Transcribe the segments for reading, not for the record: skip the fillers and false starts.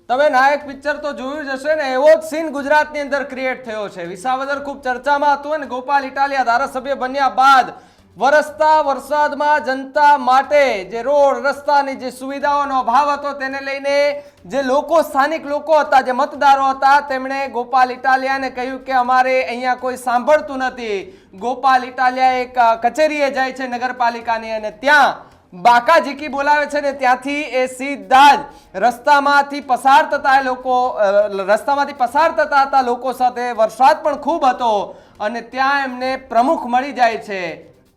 તમે નાયક પિક્ચર તો જોયું જ હશે ને, એવો જ સીન ગુજરાતની અંદર ક્રિએટ થયો છે. વિસાવદર ખૂબ ચર્ચામાં હતું અને ગોપાલ ઇટાલિયા ધારાસભ્ય બન્યા બાદ વરસતા વરસાદમાં જનતા માટે જે રોડ રસ્તાની જે સુવિધાઓનો અભાવ હતો તેને લઈને જે લોકો સ્થાનિક લોકો હતા, જે મતદારો હતા, તેમણે ગોપાલ ઇટાલિયાને કહ્યું કે અમારે અહીંયા કોઈ સાંભળતું નથી. ગોપાલ ઇટાલિયા એક કચેરીએ જાય છે નગરપાલિકાની અને ત્યાં બાકાજીકી બોલાવે છે ને ત્યાંથી એ સીધા જ રસ્તામાંથી પસાર થતા લોકો સાથે વરસાદ પણ ખૂબ હતો અને ત્યાં એમને પ્રમુખ મળી જાય છે.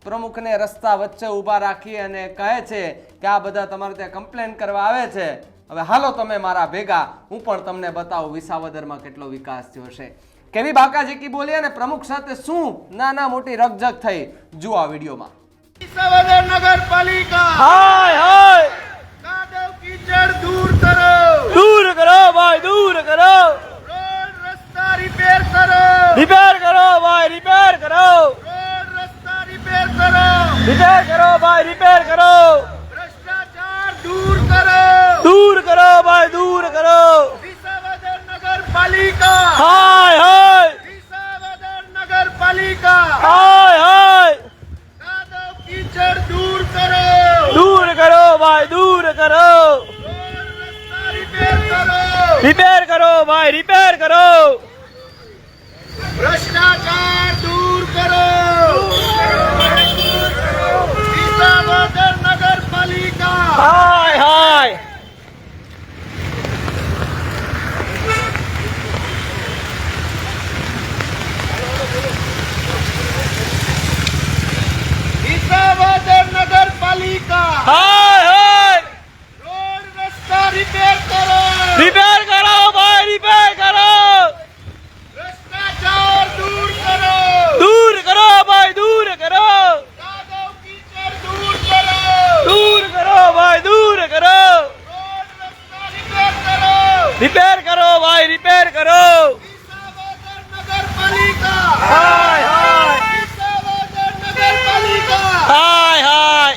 પ્રમુખને રસ્તા વચ્ચે ઊભા રાખી અને કહે છે કે આ બધા તમારે ત્યાં કમ્પ્લેન કરવા આવે છે, હવે હાલો તમે મારા ભેગા, હું પણ તમને બતાવું વિસાવદરમાં કેટલો વિકાસ થયો છે. કેવી બાકાજીકી બોલી અને પ્રમુખ સાથે શું નાના મોટી રકઝક થઈ, જુઓ આ વિડીયોમાં. વિસાવદર નગરપાલિકા હાય હાય કાદવ કીચડ દૂર કરો, દૂર કરો ભાઈ, દૂર કરો. રોડ રસ્તા રિપેર કરો, રિપેર કરો ભાઈ, રિપેર કરો. રોડ રસ્તા રિપેર કરો, રિપેર કરો ભાઈ, રિપેર કરો. ભ્રષ્ટાચાર દૂર કરો, દૂર કરો ભાઈ, દૂર કરો. વિસાવદર નગરપાલિકા હાય હાય વિસાવદર નગરપાલિકા હાય હાય. કાદવ કીચડ દૂર કરો, દૂર કરો ભાઈ, દૂર કરો. રોડ રસ્તા રિપેર કરો, રિપેર કરો ભાઈ, રિપેર કરો. ભ્રષ્ટાચાર દૂર કરો, વિસાવદર નગરપાલિકા હાય હાય. વિસાવદર નગરપાલિકા હાય હાય. રોડ રસ્તા રિપેર કરો, રિપેર કરો ભાઈ, રિપેર કરો. ભ્રષ્ટાચાર દૂર કરો, દૂર કરો ભાઈ, દૂર કરો. કાદવ કીચડ દૂર કરો, દૂર કરો ભાઈ, દૂર કરો. રોડ રસ્તા રિપેર કરો, રિપેર કરો ભાઈ, રિપેર કરો. વિસાવદર નગરપાલિકા હાય હાય વિસાવદર નગરપાલિકા હાય હાય.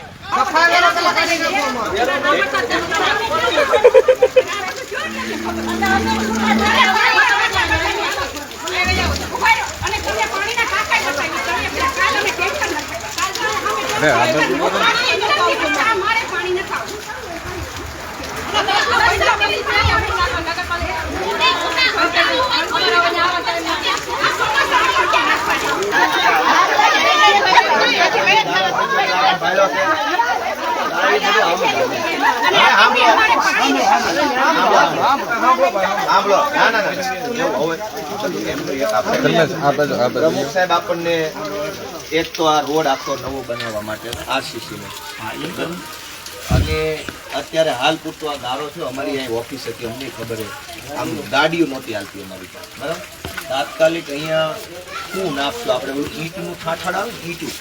પ્રમુખ સાહેબ આપણને એક તો આ રોડ આખો નવો બનાવવા માટે આરસીસી નો, અને અત્યારે હાલ પૂરતો આ ગાળો છે. અમારી અહીં ઓફિસ હતી, અમને ખબર છે આમ ગાડીઓ નહોતી હાલતી અમારી પાસે, બરાબર. તાત્કાલિક અહીંયા શું નાખશો આપણે, ઈંટનું ઠાઠાડ આવે ને, ઈંટું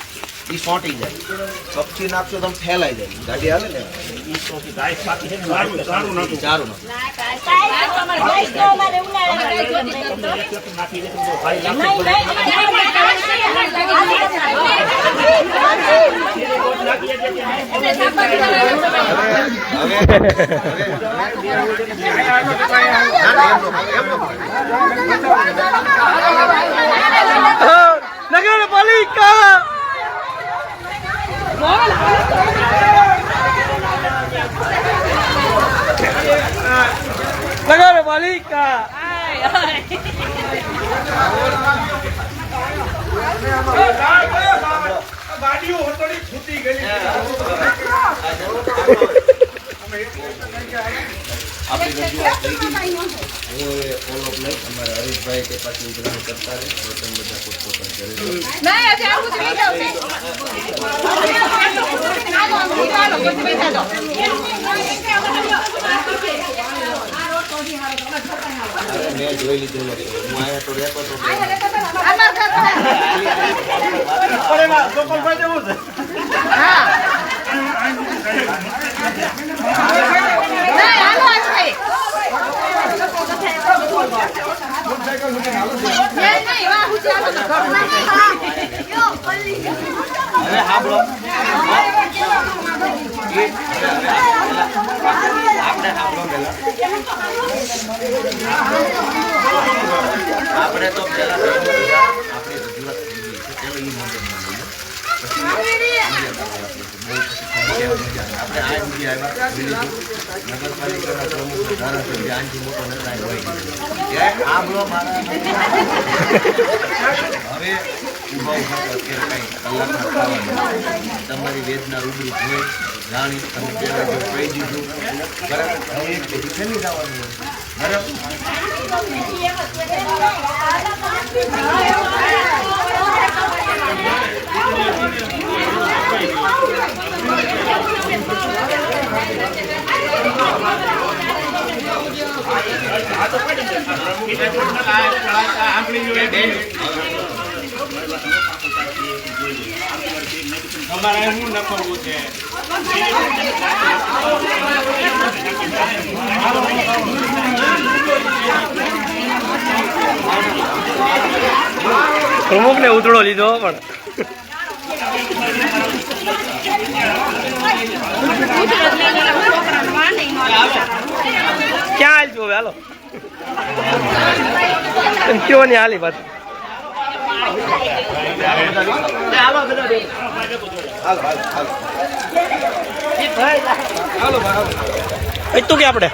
એ સોંટી જાય, કપચી નાખશો તો ફેલાઈ જાય, ગાડી આવે ને ચારું નગરપાલિકા નગરપાલિકા ગાડીઓ હતોડી છૂટી ગઈ. આપણી રજૂઆત થઈ ગઈ. હું એ ફોલો લઈ અમારા હરીશભાઈ તે પાછી ઉઘરાણી કરતા રહે, વતન બધા પોતપોતાની ઘરે મેં જોઈ લીધેલો છે. હું અહીંયા તો રહેતો હતો. હવે સાંભળો, આપણે સાંભળો પેલા. આપણે તો પેલા આપણે રજૂઆત થઈ ગઈ છે પેલો ઈ મોટો આપણે આ સુધી આવ્યા નગરપાલિકાના પ્રમુખ ધારાસભ્ય આનથી મોટો નેતા હોય આંબળો મારા હવે ઉભા ઉભા અત્યારે કઈ કલાકમાં ખાવાનું તમારી વેદના રૂબરૂ જોઈ જાણી તમે પહેલા જો કહી દીધું બરાબર હવે એક બધું છે નહીં જવાનું બરાબર અમારે શું નખવું છે પ્રમુખ ને ઉતળો લીધો પણ ક્યાં હાલજો હવે હાલો કયો ને હાલી પાછું તું કે આપણે